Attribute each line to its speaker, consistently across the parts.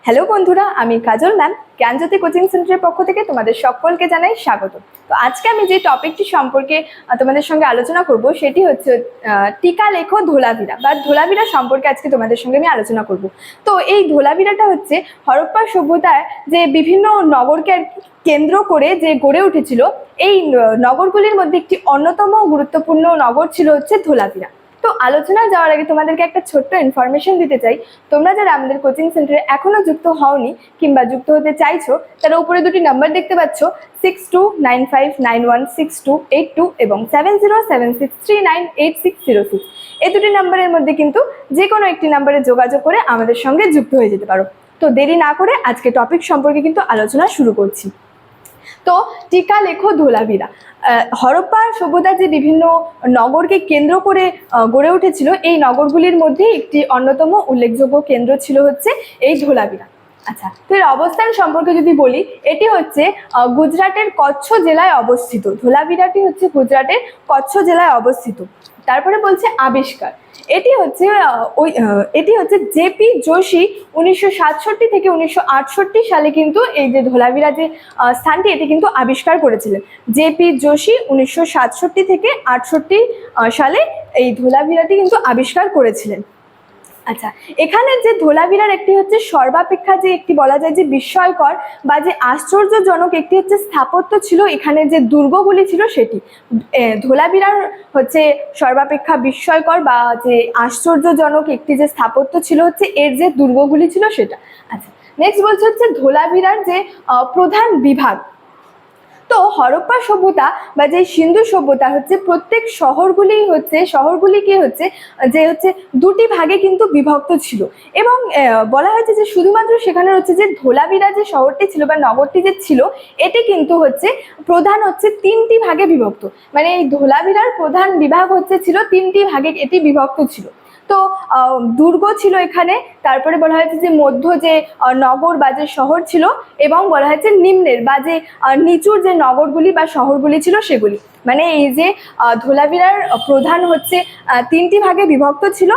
Speaker 1: Hello বন্ধুরা, আমি কাজল ma'am জ্ঞানজ্যোতি coaching সেন্টারের পক্ষ থেকে তোমাদের সকলকে জানাই স্বাগত। তো আজকে আমি যে টপিকটি সম্পর্কে তোমাদের সঙ্গে আলোচনা করব সেটি হচ্ছে টিকা লেখো ধোলাভিরা বা ধোলাভিরা সম্পর্কে আজকে তোমাদের সঙ্গে আমি আলোচনা করব। তো এই ধোলাভিরাটা হচ্ছে হরপ্পা সভ্যতার যে বিভিন্ন নগরকে কেন্দ্র করে যে গড়ে উঠেছিল, এই নগরগুলির মধ্যে একটি অন্যতম গুরুত্বপূর্ণ নগর ছিল হচ্ছে ধোলাভিরা। তো আলোচনায় যাওয়ার আগে তোমাদেরকে একটা ছোট্ট ইনফরমেশন দিতে চাই। তোমরা যারা আমাদের কোচিং সেন্টারে এখনো যুক্ত হওনি কিংবা যুক্ত হতে চাইছো, তারা উপরে দুটি নাম্বার দেখতে পাচ্ছ, 6295916282 এবং 7076398606। এই দুটি নাম্বারের মধ্যে কিন্তু যে কোনো একটি নাম্বারে যোগাযোগ করে আমাদের সঙ্গে যুক্ত হয়ে যেতে পারো। তো দেরি না করে আজকে টপিক সম্পর্কে কিন্তু আলোচনা শুরু করছি। তো টিকা লেখো ধোলাভিরা, হরপ্পা সভ্যতার যে বিভিন্ন নগরকে কেন্দ্র করে গড়ে উঠেছিল, এই নগরগুলির মধ্যে একটি অন্যতম উল্লেখযোগ্য কেন্দ্র ছিল হচ্ছে এই ধোলাভিরা। আচ্ছা, তো এর অবস্থান সম্পর্কে যদি বলি, এটি হচ্ছে গুজরাটের কচ্ছ জেলায় অবস্থিত। ধোলাভিরাটি হচ্ছে গুজরাটের কচ্ছ জেলায় অবস্থিত। তারপরে বলছে আবিষ্কার, এটি হচ্ছে জেপি যোশী 1967 থেকে 1968 সালে কিন্তু এই যে ধোলাভিরা যে স্থানটি, এটি কিন্তু আবিষ্কার করেছিলেন। জেপি যোশী 1967 থেকে 68 সালে এই ধোলাভিরাটি কিন্তু আবিষ্কার করেছিলেন। আচ্ছা, এখানে যে ধোলাভিরার একটি হচ্ছে সর্বাপেক্ষা যে একটি বলা যায় যে বিস্ময়কর বা যে আশ্চর্যজনক একটি হচ্ছে স্থাপত্য ছিল, এখানে যে দুর্গগুলি ছিল সেটি। ধোলাভিরার হচ্ছে সর্বাপেক্ষা বিস্ময়কর বা যে আশ্চর্যজনক একটি যে স্থাপত্য ছিল হচ্ছে এর যে দুর্গগুলি ছিল সেটা। আচ্ছা, নেক্সট বলছে হচ্ছে ধোলাভিরার যে প্রধান বিভাগ। তো হরপ্পা সভ্যতা বা যে সিন্ধু সভ্যতা হচ্ছে প্রত্যেক শহরগুলিকে হচ্ছে দুটি ভাগে কিন্তু বিভক্ত ছিল, এবং বলা হয়েছে যে শুধুমাত্র সেখানে হচ্ছে যে ধোলাভিরা যে শহরটি ছিল বা নগরটি যে ছিল, এটি কিন্তু হচ্ছে প্রধান হচ্ছে তিনটি ভাগে বিভক্ত। মানে এই ধোলাভিরার প্রধান বিভাগ ছিল তিনটি ভাগে এটি বিভক্ত ছিল। তো দুর্গ ছিল এখানে, তারপরে বলা হয়েছে যে মধ্য যে নগর বা যে শহর ছিল, এবং বলা হয়েছে নিম্নের বা যে নিচুর যে নগরগুলি বা শহরগুলি ছিল সেগুলি। মানে এই যে ধোলাভিরার প্রধান হচ্ছে তিনটি ভাগে বিভক্ত ছিল,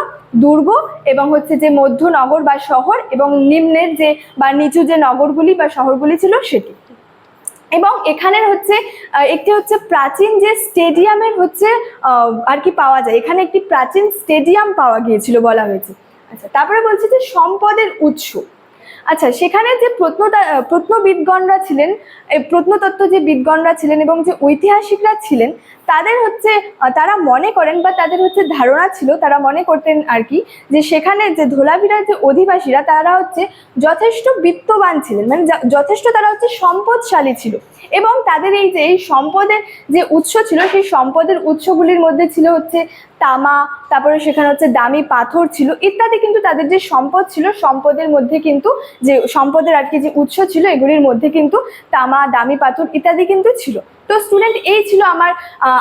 Speaker 1: দুর্গ এবং হচ্ছে যে মধ্য নগর বা শহর, এবং নিম্নের যে বা নিচু যে নগরগুলি বা শহরগুলি ছিল সেটি। এবং এখানের হচ্ছে একটি হচ্ছে প্রাচীন যে স্টেডিয়ামের হচ্ছে আর কি পাওয়া যায়, এখানে একটি প্রাচীন স্টেডিয়াম পাওয়া গিয়েছিল বলা হয়েছে। আচ্ছা, তারপরে বলছে যে সম্পদের উৎস। আচ্ছা, সেখানে যে প্রত্নবিদগণরা ছিলেন, প্রত্নতত্ত্ব যে বিদগণরা ছিলেন এবং যে ঐতিহাসিকরা ছিলেন, তারা মনে করেন বা তাদের হচ্ছে ধারণা ছিল, তারা মনে করতেন আর কি, যে সেখানে যে ধোলাভিরার যে অধিবাসীরা তারা হচ্ছে যথেষ্ট বিত্তবান ছিলেন, মানে যথেষ্ট তারা হচ্ছে সম্পদশালী ছিল, এবং তাদের এই যে এই সম্পদের যে উৎস ছিল, সেই সম্পদের উৎসগুলির মধ্যে ছিল হচ্ছে তামা, তারপরে সেখানে হচ্ছে দামি পাথর ছিল ইত্যাদি। কিন্তু তাদের যে সম্পদ ছিল, সম্পদের মধ্যে কিন্তু যে সম্পদের আর কি যে উৎস ছিল, এগুলির মধ্যে কিন্তু তামা, দামি পাথর ইত্যাদি কিন্তু ছিল। তো স্টুডেন্ট, এই ছিল আমার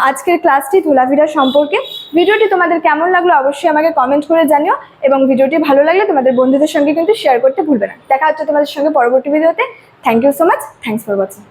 Speaker 1: আজকের ক্লাসটি ধোলাভিরা সম্পর্কে। ভিডিওটি তোমাদের কেমন লাগলো অবশ্যই আমাকে কমেন্ট করে জানিও, এবং ভিডিওটি ভালো লাগলে তোমাদের বন্ধুদের সঙ্গে কিন্তু শেয়ার করতে ভুলবে না। দেখা হচ্ছে তোমাদের সঙ্গে পরবর্তী ভিডিওতে। Thank you so much, thanks for watching.